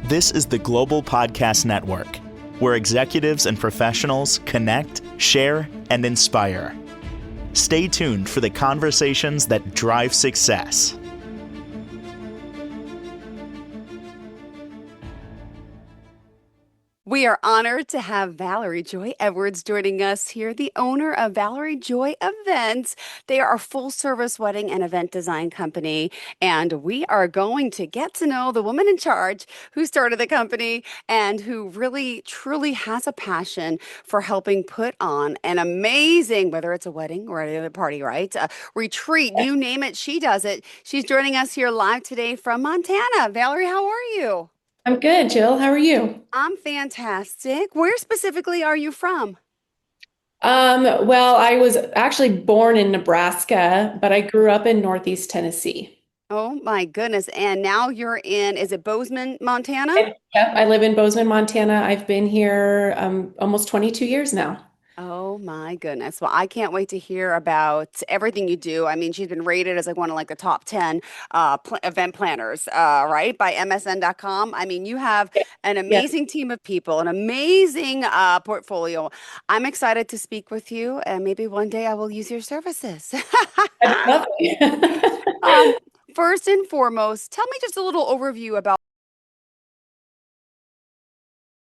This is the Global Podcast Network, where executives and professionals connect, share, and inspire. Stay tuned for the conversations that drive success. We are honored to have Valerie Joy Edwards joining us here, the owner of Valerie Joy Events. They are a full-service wedding and event design company, and we are going to get to know the woman in charge who started the company and who really, truly has a passion for helping put on an amazing, whether it's a wedding or any other party, right? A retreat, you name it, she does it. She's joining us here live today from Montana. Valerie, how are you? I'm good, Jill. How are you? I'm fantastic. Where specifically are you from? Well, I was actually born in Nebraska, but I grew up in Northeast Tennessee. Oh my goodness. And now you're in, is it Bozeman, Montana? Yep, I live in Bozeman, Montana. I've been here almost 22 years now. Oh my goodness. Well, I can't wait to hear about everything you do. I mean, she's been rated as like one of like the top 10 pl event planners, right? By MSN.com. I mean, you have an Yeah, amazing team of people, an amazing portfolio. I'm excited to speak with you, and maybe one day I will use your services. I'd love it. Um, First and foremost, tell me just a little overview about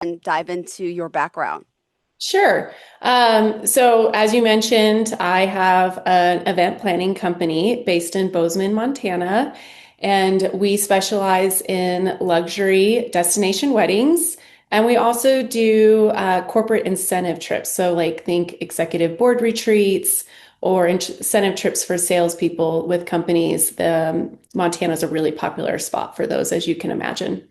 and dive into your background. Sure. So as you mentioned, I have an event planning company based in Bozeman, Montana, and we specialize in luxury destination weddings. And we also do corporate incentive trips. So like think executive board retreats or incentive trips for salespeople with companies. Montana is a really popular spot for those, as you can imagine.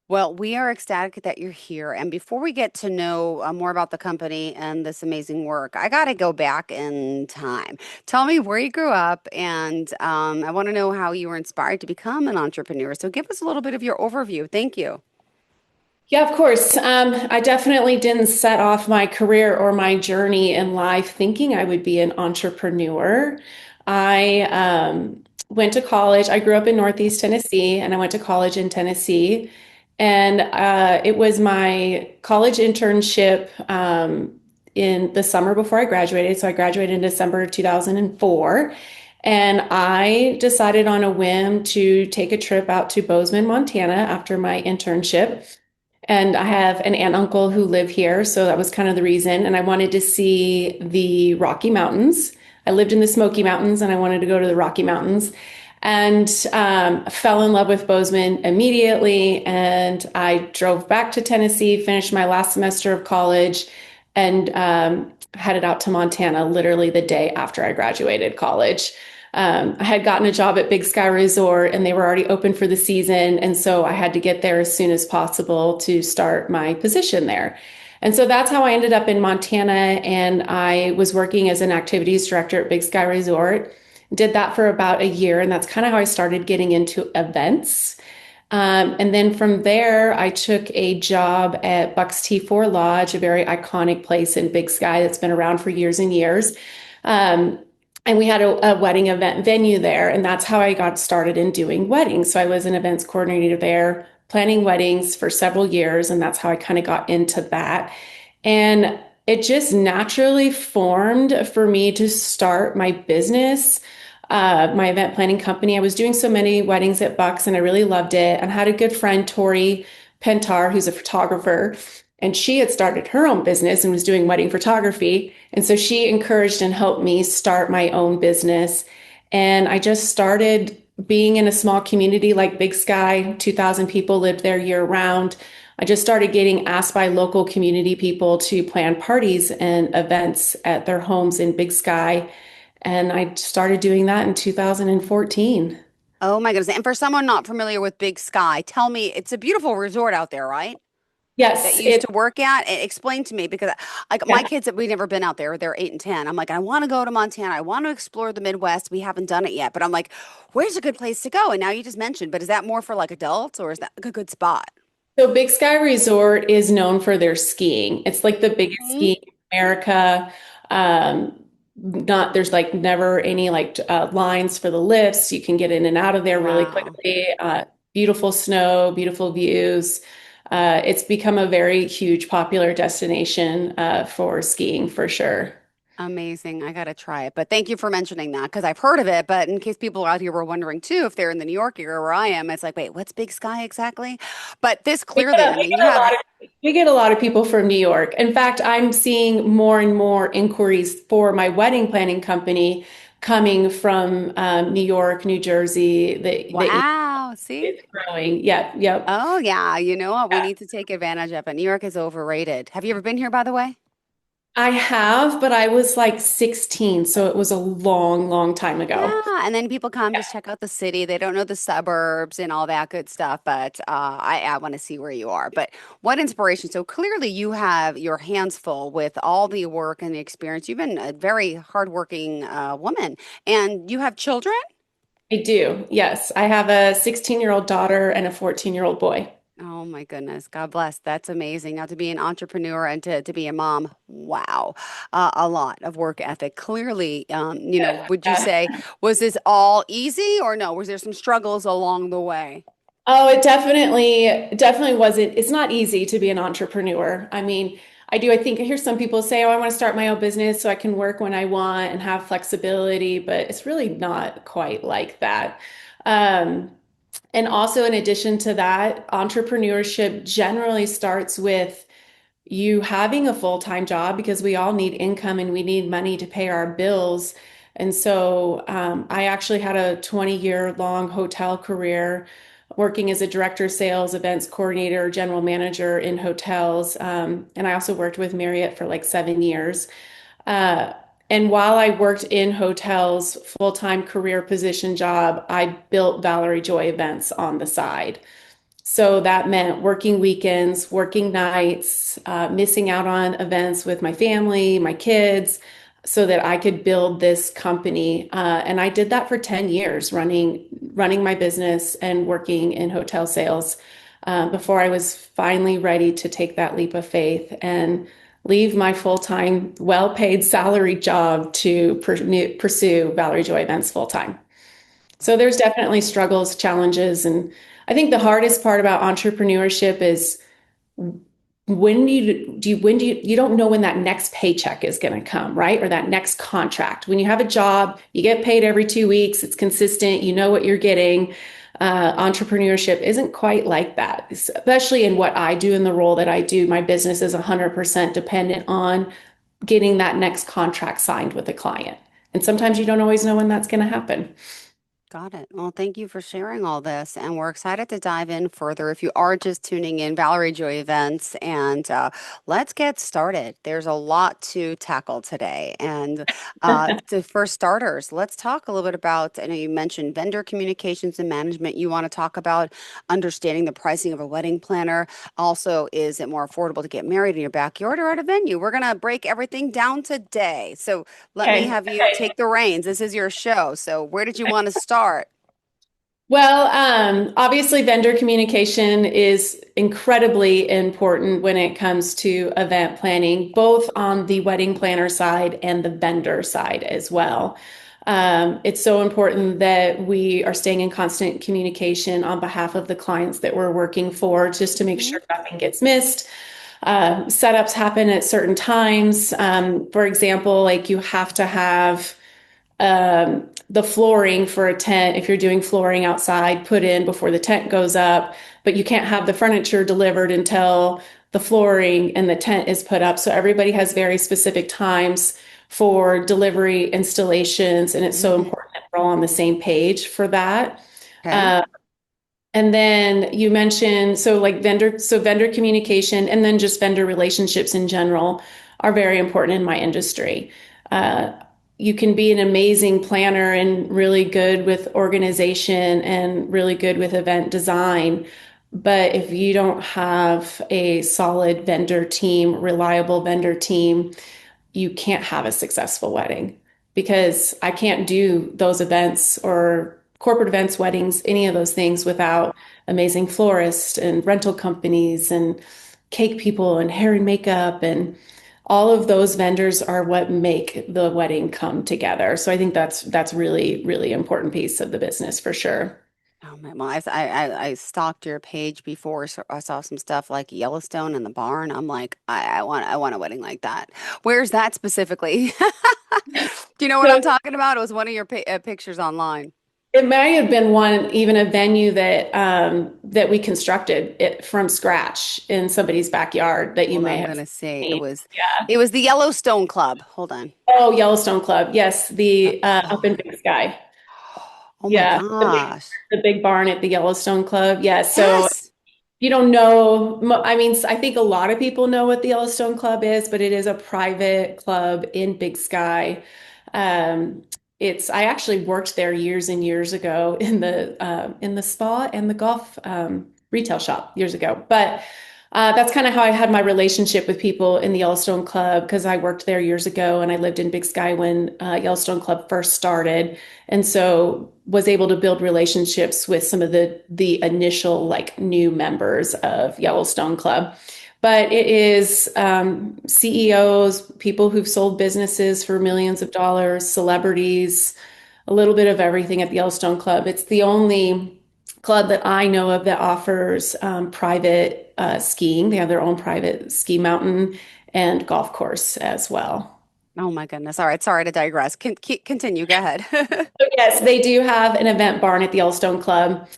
Well, we are ecstatic that you're here. And before we get to know more about the company and this amazing work, I got to go back in time. Tell me where you grew up, and I want to know how you were inspired to become an entrepreneur. So give us a little bit of your overview. Thank you. Yeah, of course. I definitely didn't set off my career or my journey in life thinking I would be an entrepreneur. I went to college. I grew up in Northeast Tennessee, and I went to college in Tennessee. And it was my college internship in the summer before I graduated. So I graduated in December 2004. And I decided on a whim to take a trip out to Bozeman, Montana after my internship. And I have an aunt uncle who live here, so that was kind of the reason. And I wanted to see the Rocky Mountains. I lived in the Smoky Mountains, and I wanted to go to the Rocky Mountains. And fell in love with Bozeman immediately. And I drove back to Tennessee, finished my last semester of college, and headed out to Montana literally the day after I graduated college. I had gotten a job at Big Sky Resort and they were already open for the season. And so I had to get there as soon as possible to start my position there. And so that's how I ended up in Montana. And I was working as an activities director at Big Sky Resort. Did that for about a year. And that's kind of how I started getting into events. And then from there, I took a job at Buck's T4 Lodge, a very iconic place in Big Sky that's been around for years and years. Um, and we had a wedding event venue there, and that's how I got started in doing weddings. So I was an events coordinator there, planning weddings for several years, and that's how I kind of got into that. And it just naturally formed for me to start my business, my event planning company. I was doing so many weddings at Bucks, and I really loved it. And had a good friend, Tori Pentar, who's a photographer, and she had started her own business and was doing wedding photography. And so she encouraged and helped me start my own business. And I just started being in a small community like Big Sky. 2,000 people lived there year round. I just started getting asked by local community people to plan parties and events at their homes in Big Sky. And I started doing that in 2014. Oh my goodness. And for someone not familiar with Big Sky, tell me, it's a beautiful resort out there, right? That Yes, you used it, to work at. Explain to me because like my yeah. kids, we've never been out there. They're 8 and 10. I'm like, I want to go to Montana. I want to explore the Midwest. We haven't done it yet, but I'm like, where's a good place to go? And now you just mentioned, but is that more for like adults or is that like a good spot? So Big Sky Resort is known for their skiing. It's like the biggest Mhm. skiing in America. Not there's like never any like lines for the lifts. You can get in and out of there really Wow. quickly. beautiful snow, beautiful views. It's become a very huge popular destination for skiing for sure. Amazing. I gotta try it. But thank you for mentioning that because I've heard of it. But in case people out here were wondering too, if they're in the New York area where I am, it's like, wait, what's Big Sky exactly? But this We get clearly, I a, we mean, you get a have, lot of we get a lot of people from New York. In fact, I'm seeing more and more inquiries for my wedding planning company coming from New York, New Jersey. The wow, see? It's growing. Yep, yep. Oh, yeah. You know what? We need to take advantage of it. New York is overrated. Have you ever been here, by the way? I have, but I was like 16, so it was a long, long time ago. Yeah, and then people come just check out the city. They don't know the suburbs and all that good stuff, but I want to see where you are. But what inspiration! So clearly, you have your hands full with all the work and the experience. You've been a very hardworking woman, and you have children. I do. Yes. I have a 16-year-old daughter and a 14-year-old boy. Oh my goodness, God bless. That's amazing. Now to be an entrepreneur and to be a mom, wow, a lot of work ethic. Clearly, would you Yeah. say was this all easy or no? Was there some struggles along the way? Oh, it definitely wasn't. It's not easy to be an entrepreneur. I mean, I think I hear some people say, oh, I want to start my own business so I can work when I want and have flexibility, but it's really not quite like that. Um, and also, in addition to that, entrepreneurship generally starts with you having a full-time job because we all need income and we need money to pay our bills. And so I actually had a 20-year long hotel career working as a director of sales, events coordinator, general manager in hotels. And I also worked with Marriott for like 7 years. Uh, and while I worked in hotels, full-time career position job, I built Valerie Joy events on the side. So that meant working weekends, working nights, missing out on events with my family, my kids, so that I could build this company. And I did that for 10 years, running my business and working in hotel sales, before I was finally ready to take that leap of faith and leave my full-time, well-paid salary job to pursue Valerie Joy Events full-time. So there's definitely struggles, challenges, and I think the hardest part about entrepreneurship is you don't know when that next paycheck is going to come, right? Or that next contract. When you have a job, you get paid every 2 weeks, it's consistent, you know what you're getting. Entrepreneurship isn't quite like that, especially in what I do in the role that I do. My business is 100% dependent on getting that next contract signed with a client. And sometimes you don't always know when that's going to happen. Got it. Well, thank you for sharing all this. And we're excited to dive in further. If you are just tuning in, Valerie Joy Events, and let's get started. There's a lot to tackle today. And for starters, let's talk a little bit about, I know you mentioned vendor communications and management. You want to talk about understanding the pricing of a wedding planner. Also, is it more affordable to get married in your backyard or at a venue? We're going to break everything down today. So let me Okay. have you take the reins. This is your show. So where did you want to start? Well, obviously, vendor communication is incredibly important when it comes to event planning, both on the wedding planner side and the vendor side as well. It's so important that we are staying in constant communication on behalf of the clients that we're working for, just to make Mhm. sure nothing gets missed. Setups happen at certain times. For example, like you have to have the flooring for a tent, if you're doing flooring outside, put in before the tent goes up, but you can't have the furniture delivered until the flooring and the tent is put up. So everybody has very specific times for delivery installations, and it's so Mhm. important that we're all on the same page for that. Okay. Uh, and then you mentioned, so vendor communication and then just vendor relationships in general are very important in my industry. Uh, you can be an amazing planner and really good with organization and really good with event design. But if you don't have a solid vendor team, reliable vendor team, you can't have a successful wedding because I can't do those events or corporate events, weddings, any of those things without amazing florists and rental companies and cake people and hair and makeup, and all of those vendors are what make the wedding come together. So I think that's really, really important piece of the business for sure. Oh my, well, I stalked your page before, so I saw some stuff like Yellowstone and the barn. I'm like, I want a wedding like that. Where's that specifically? Do you know what So I'm talking about? It was one of your pictures online. it may have been one, even a venue that that we constructed it from scratch in somebody's backyard that you Hold on, may I'm have gonna see. seen. Yeah. It was the Yellowstone Club. Hold on. Oh, Yellowstone Club. Yes, The the up in barn. Big Sky. Oh my Yeah, gosh. the big barn at the Yellowstone Club. Yeah, so Yes. you don't know, I mean, I think a lot of people know what the Yellowstone Club is, but it is a private club in Big Sky. Um, I actually worked there years and years ago in the spa and the golf retail shop years ago. But that's kind of how I had my relationship with people in the Yellowstone Club because I worked there years ago and I lived in Big Sky when Yellowstone Club first started, and so was able to build relationships with some of the initial like new members of Yellowstone Club. But it is CEOs, people who've sold businesses for millions of dollars, celebrities, a little bit of everything at the Yellowstone Club. It's the only club that I know of that offers private skiing. They have their own private ski mountain and golf course as well. Oh my goodness. All right. Sorry to digress. Continue. Go ahead. So yes, they do have an event barn at the Yellowstone Club.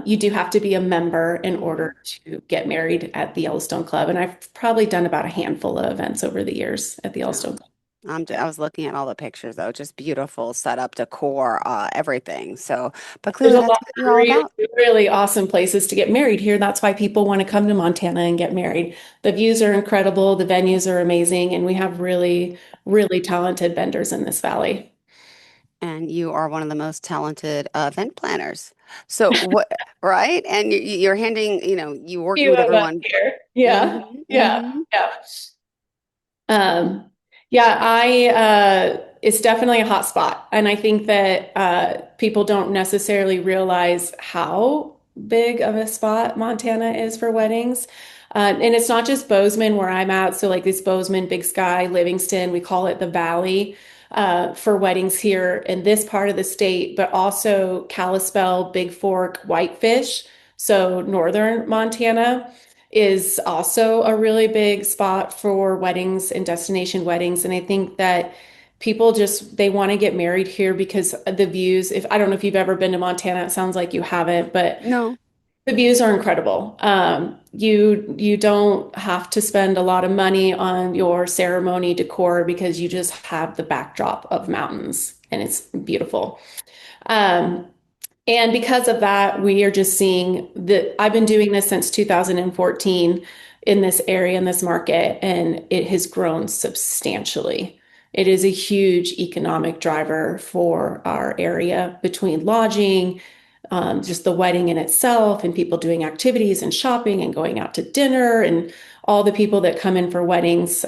You do have to be a member in order to get married at the Yellowstone Club. And I've probably done about a handful of events over the years at the Yeah. Yellowstone Club. I was looking at all the pictures though, just beautiful setup, decor, everything. So, but There's clearly a that's lot what of you're all really, about. really awesome places to get married here. That's why people want to come to Montana and get married. The views are incredible, the venues are amazing, and we have really, really talented vendors in this valley. And you are one of the most talented event planners. So what, right? And you're handing, you working Few with of us everyone. here. Yeah, Hmm yeah, hmm yeah. Yeah, it's definitely a hot spot. And I think that people don't necessarily realize how big of a spot Montana is for weddings. And it's not just Bozeman where I'm at. So, like this Bozeman, Big Sky, Livingston, we call it the Valley for weddings here in this part of the state, but also Kalispell, Big Fork, Whitefish. So, northern Montana is also a really big spot for weddings and destination weddings. And I think that people just they want to get married here because the views, if I don't know if you've ever been to Montana, it sounds like you haven't, but No. the views are incredible. You don't have to spend a lot of money on your ceremony decor because you just have the backdrop of mountains and it's beautiful. Um, and because of that, we are just seeing that I've been doing this since 2014 in this area, in this market, and it has grown substantially. It is a huge economic driver for our area between lodging, just the wedding in itself, and people doing activities and shopping and going out to dinner, and all the people that come in for weddings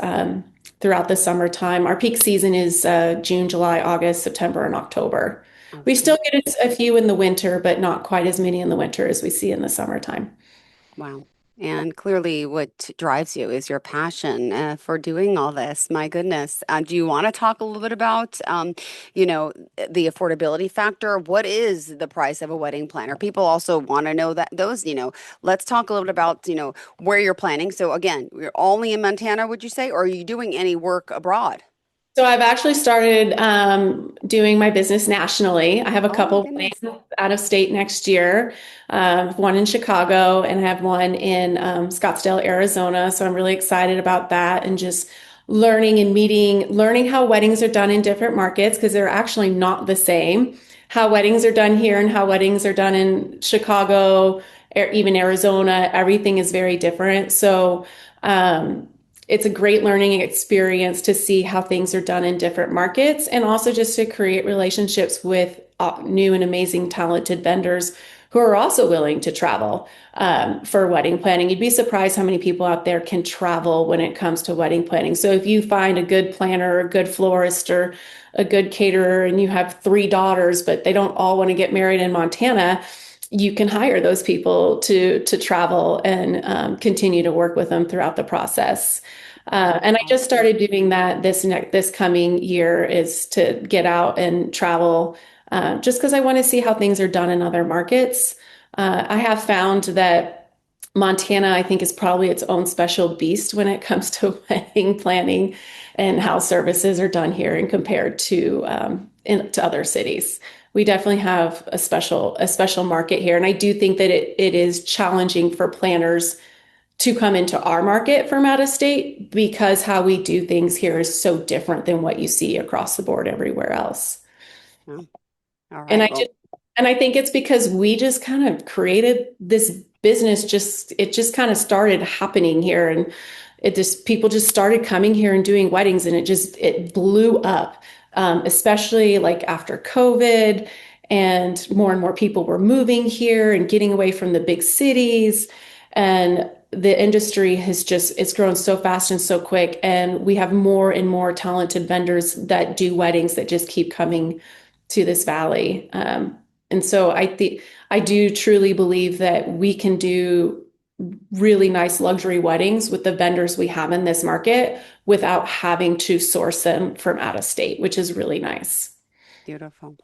throughout the summertime. Our peak season is June, July, August, September, and October. We Okay. still get a few in the winter, but not quite as many in the winter as we see in the summertime. Wow. And clearly, what drives you is your passion for doing all this. My goodness. Do you want to talk a little bit about, the affordability factor? What is the price of a wedding planner? People also want to know that let's talk a little bit about, where you're planning. So again, you're only in Montana, would you say, or are you doing any work abroad? So I've actually started doing my business nationally. I have a Oh my couple goodness. weddings out of state next year, one in Chicago, and I have one in Scottsdale, Arizona. So I'm really excited about that and just learning and learning how weddings are done in different markets because they're actually not the same. How weddings are done here and how weddings are done in Chicago, even Arizona, everything is very different. So, um, it's a great learning experience to see how things are done in different markets and also just to create relationships with new and amazing talented vendors who are also willing to travel for wedding planning. You'd be surprised how many people out there can travel when it comes to wedding planning. So if you find a good planner, a good florist, or a good caterer, and you have three daughters, but they don't all want to get married in Montana, you can hire those people to travel and continue to work with them throughout the process. That's And I just awesome. started doing that this coming year is to get out and travel just because I want to see how things are done in other markets. I have found that Montana, I think, is probably its own special beast when it comes to wedding planning and how services are done here and compared to other cities. We definitely have a special market here, and I do think that it is challenging for planners to come into our market from out of state because how we do things here is so different than what you see across the board everywhere else. Yeah. All And right. I Well, just and I think it's because we just kind of created this business, just it just kind of started happening here, and it just people just started coming here and doing weddings, and it blew up. Especially like after COVID, and more people were moving here and getting away from the big cities, and the industry has just it's grown so fast and so quick, and we have more and more talented vendors that do weddings that just keep coming to this valley. And so I do truly believe that we can do really nice luxury weddings with the vendors we have in this market without having to source them from out of state, which is really nice. beautiful.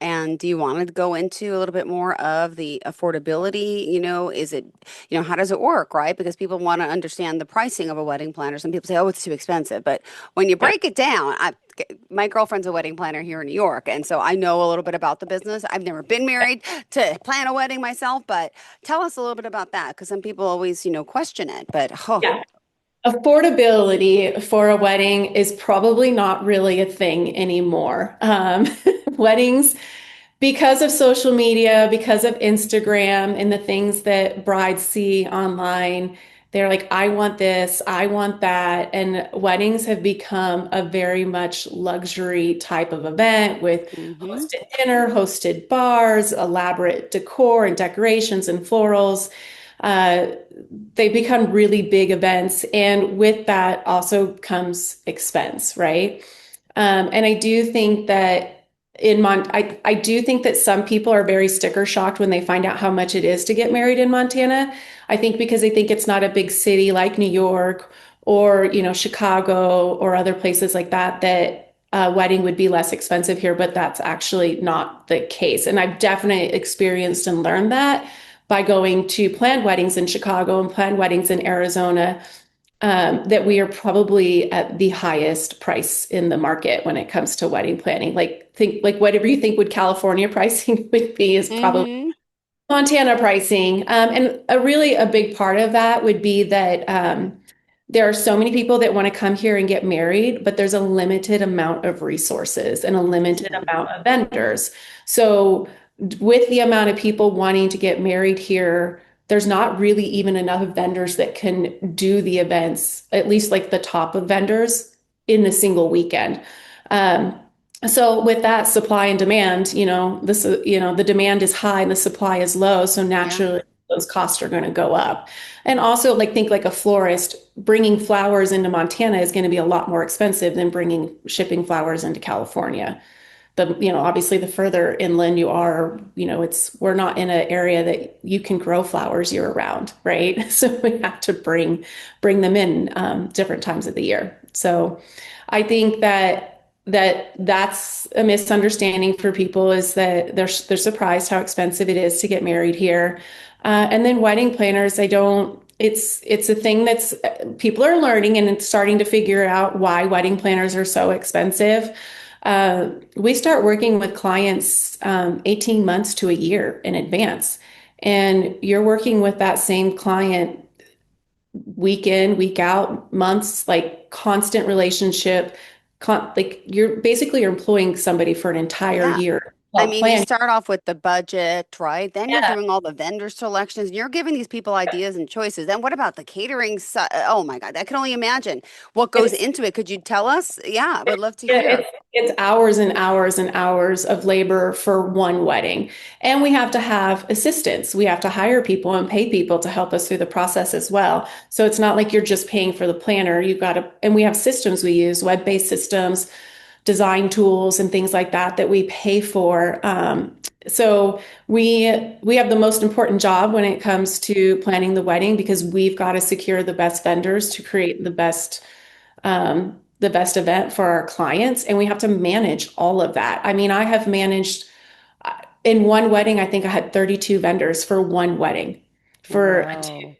And do you want to go into a little bit more of the affordability? Is it, how does it work, right? Because people want to understand the pricing of a wedding planner. Some people say, oh, it's too expensive. But when you Yeah. break it down, my girlfriend's a wedding planner here in New York. And so I know a little bit about the business. I've never been married to plan a wedding myself, but tell us a little bit about that because some people always, question it. But, oh, Yeah. Affordability for a wedding is probably not really a thing anymore. Weddings, because of social media, because of Instagram and the things that brides see online, they're like, I want this, I want that. And weddings have become a very much luxury type of event with mm-hmm, hosted dinner, hosted bars, elaborate decor and decorations and florals. Uh, they become really big events. And with that also comes expense, right? And I do think that I do think that some people are very sticker shocked when they find out how much it is to get married in Montana. I think because they think it's not a big city like New York or, Chicago or other places like that, that a wedding would be less expensive here, but that's actually not the case. And I've definitely experienced and learned that by going to planned weddings in Chicago and planned weddings in Arizona, that we are probably at the highest price in the market when it comes to wedding planning. Like whatever you think would California pricing would be is probably mm-hmm, Montana pricing. And a big part of that would be that there are so many people that want to come here and get married, but there's a limited amount of resources and a limited mm-hmm. amount of vendors. So with the amount of people wanting to get married here, there's not really even enough vendors that can do the events, at least like the top of vendors in a single weekend. Um, so with that supply and demand, the demand is high and the supply is low. So Yeah. naturally those costs are going to go up. And also think like a florist bringing flowers into Montana is going to be a lot more expensive than shipping flowers into California. Obviously the further inland you are, we're not in an area that you can grow flowers year round, right? So we have to bring them in different times of the year. So I think that's a misunderstanding for people is that they're surprised how expensive it is to get married here. And then wedding planners, it's a thing that's people are learning and it's starting to figure out why wedding planners are so expensive. We start working with clients 18 months to a year in advance. And you're working with that same client week in, week out, months, like constant relationship. You're employing somebody for an entire Yeah. year I while mean, you planning. start off with the budget, right? Then you're Yeah, doing all the vendor selections. You're giving these people ideas and choices. Then what about the catering? Oh my God, I can only imagine what goes it's into it. Could you tell us? Yeah, I would love to Yeah, hear. it's hours and hours and hours of labor for one wedding. And we have to have assistants. We have to hire people and pay people to help us through the process as well. So it's not like you're just paying for the planner. And we have systems we use, web-based systems, design tools, and things like that we pay for. So we have the most important job when it comes to planning the wedding because we've got to secure the best vendors to create the best the best event for our clients, and we have to manage all of that. I mean, I have managed in one wedding, I think I had 32 vendors for one wedding for a Whoa.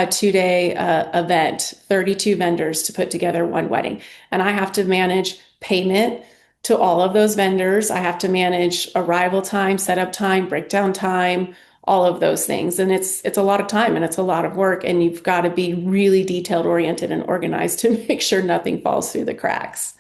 2 day event, 32 vendors to put together one wedding. And I have to manage payment to all of those vendors. I have to manage arrival time, setup time, breakdown time, all of those things. And it's a lot of time and it's a lot of work. And you've got to be really detailed oriented and organized to make sure nothing falls through the cracks.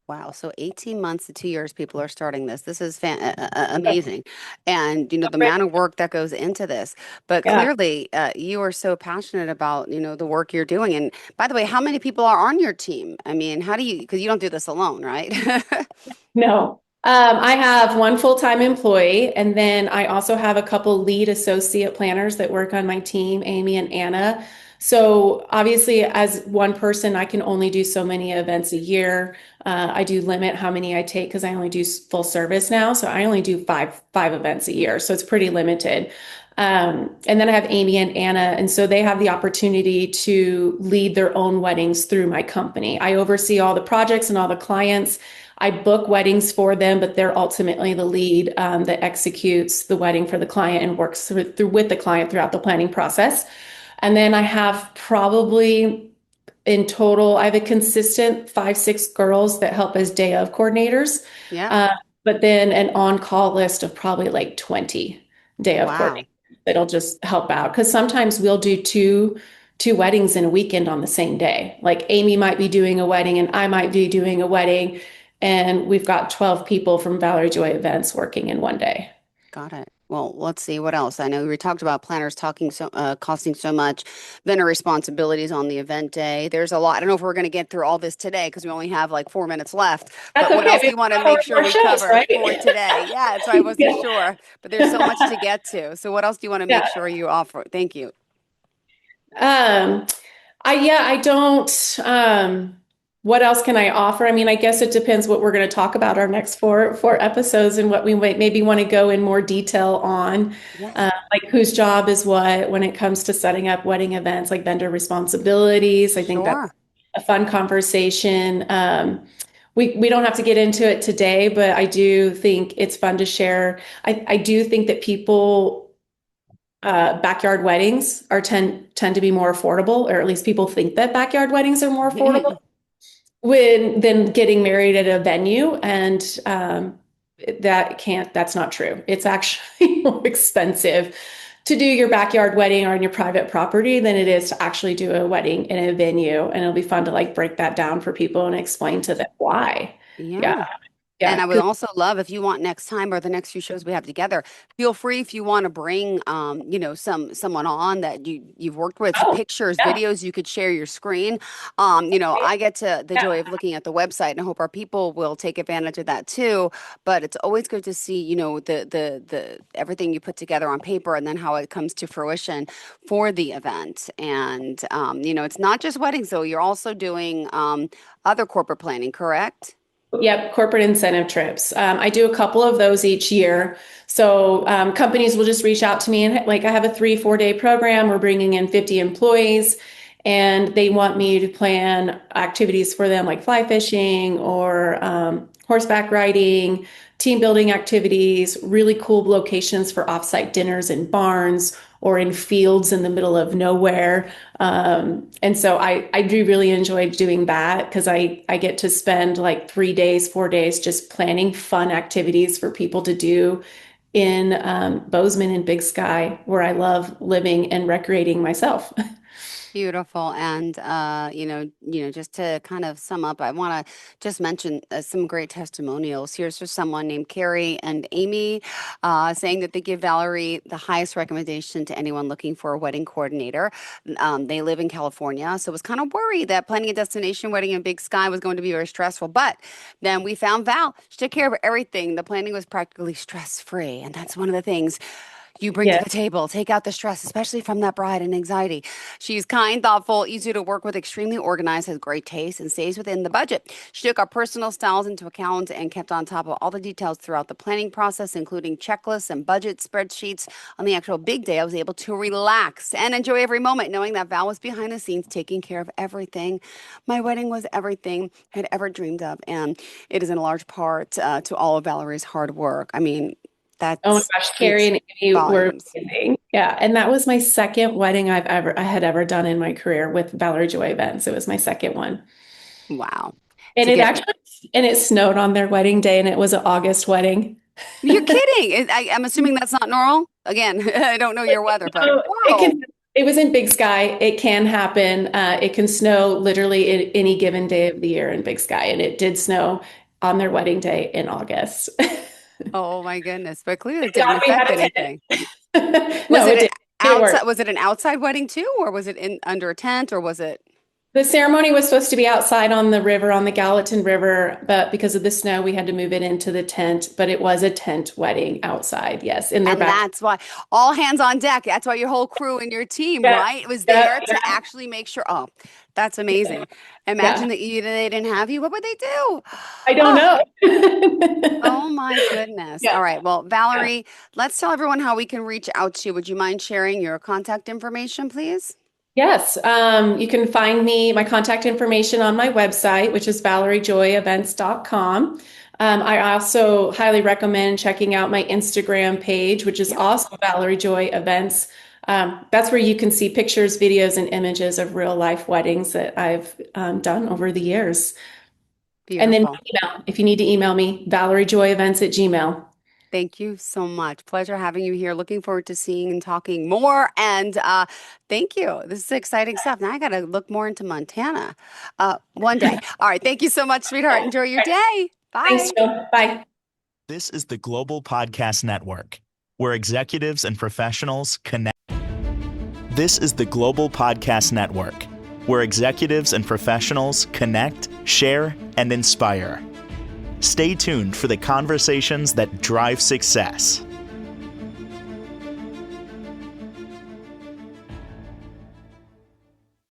Wow. So 18 months to 2 years, people are starting this. This is amazing. And, the amount of work that goes into this. But Yeah. clearly, you are so passionate about, the work you're doing. And by the way, how many people are on your team? I mean, how do you, because you don't do this alone, right? No. I have one full-time employee, and then I also have a couple lead associate planners that work on my team, Amy and Anna. So obviously, as one person, I can only do so many events a year. I do limit how many I take because I only do full service now. So I only do five events a year. So it's pretty limited. And then I have Amy and Anna, and so they have the opportunity to lead their own weddings through my company. I oversee all the projects and all the clients. I book weddings for them, but they're ultimately the lead that executes the wedding for the client and works through with the client throughout the planning process. And then I have probably in total, I have a consistent 5, 6 girls that help as day of coordinators, Yeah. uh, but then an on-call list of probably like 20 day of coordinators Wow. that'll just help out. Because sometimes we'll do two weddings in a weekend on the same day. Like Amy might be doing a wedding and I might be doing a wedding, and we've got 12 people from Valerie Joy Events working in one day. Got it. Well, let's see what else. I know we talked about planners costing so much, vendor responsibilities on the event day. There's a lot. I don't know if we're going to get through all this today because we only have like 4 minutes left. That's But what okay. else do We've you want to got more make and sure more we shows, cover right? for today? Yeah, so I wasn't Yeah. sure, but there's so much to get to. So what else do you want to make Yeah. sure you offer? Thank you. Um, I don't, what else can I offer? I mean, I guess it depends what we're going to talk about our next four episodes and what we might maybe want to go in more detail on, Yes, like whose job is what when it comes to setting up wedding events, like vendor responsibilities. I think that's sure. a fun conversation. We don't have to get into it today, but I do think it's fun to share. I do think that people backyard weddings are tend to be more affordable, or at least people think that backyard weddings are more affordable when than getting married at a venue, and that's not true. It's actually more expensive to do your backyard wedding or on your private property than it is to actually do a wedding in a venue. And it'll be fun to like break that down for people and explain to them why. Yeah, Yeah. And yeah. I would also love if you want next time or the next few shows we have together, feel free if you want to bring someone on that you've worked with, Oh, pictures, yeah. videos, you could share your screen. I get to the Yeah. joy of looking at the website and I hope our people will take advantage of that too. But it's always good to see, the everything you put together on paper and then how it comes to fruition for the event. And it's not just weddings though, you're also doing other corporate planning, correct? Yep, corporate incentive trips. I do a couple of those each year. So companies will just reach out to me and like I have a 3, 4 day program. We're bringing in 50 employees, and they want me to plan activities for them like fly fishing or horseback riding, team building activities, really cool locations for offsite dinners in barns or in fields in the middle of nowhere. And so I do really enjoy doing that because I get to spend like 3 days, 4 days just planning fun activities for people to do in Bozeman and Big Sky, where I love living and recreating myself. Beautiful. And just to kind of sum up, I want to just mention some great testimonials. Here's for someone named Carrie and Amy saying that they give Valerie the highest recommendation to anyone looking for a wedding coordinator. They live in California, so was kind of worried that planning a destination wedding in Big Sky was going to be very stressful. But then we found Val. She took care of everything. The planning was practically stress-free, and that's one of the things you bring to Yes. the table. Take out the stress, especially from that bride and anxiety. She's kind, thoughtful, easy to work with, extremely organized, has great taste, and stays within the budget. She took our personal styles into account and kept on top of all the details throughout the planning process, including checklists and budget spreadsheets. On the actual big day, I was able to relax and enjoy every moment, knowing that Val was behind the scenes taking care of everything. My wedding was everything I had ever dreamed of, and it is in a large part to all of Valerie's hard work. I mean, that Oh my gosh, Carrie speaks and Amy were volumes. amazing. Yeah, and that was my second wedding I had ever done in my career with Valerie Joy Events. It was my second one. Wow. And To it get, actually and it snowed on their wedding day and it was an August wedding. you're kidding. I'm assuming that's not normal. Again, I don't know your weather, but So whoa. it was in Big Sky. It can happen. It can snow literally any given day of the year in Big Sky. And it did snow on their wedding day in August. Oh my goodness. But clearly it Thank didn't God we affect had a anything. tent. Was No, it it an did. It worked. was it an outside wedding too, or was it in under a tent, or was it? The ceremony was supposed to be outside on the river, on the Gallatin River, but because of the snow, we had to move it into the tent. But it was a tent wedding outside, yes, in their And back. that's why all hands on deck. That's why your whole crew and your team, Yeah, right, was yeah, there to yeah, actually make sure. Oh, that's yeah, amazing. yeah. Imagine that they didn't have you. What would they do? I don't Oh, know. oh my goodness. Yeah, All right. Well, yeah. Valerie, let's tell everyone how we can reach out to you. Would you mind sharing your contact information, please? Yes, you can find my contact information on my website, which is valeriejoyevents.com. I also highly recommend checking out my Instagram page, which is Yep. also Valerie Joy Events. That's where you can see pictures, videos, and images of real life weddings that I've done over the years. And then my Beautiful. email, if you need to email me, valeriejoyevents@gmail. Thank you so much. Pleasure having you here. Looking forward to seeing and talking more. And thank you. This is exciting stuff. Now I got to look more into Montana one day. All right. Thank you so much, sweetheart. Enjoy your day. Thanks, Bye. Jill. Bye. This is the Global Podcast Network, where executives and professionals connect. This is the Global Podcast Network, where executives and professionals connect, share, and inspire. Stay tuned for the conversations that drive success.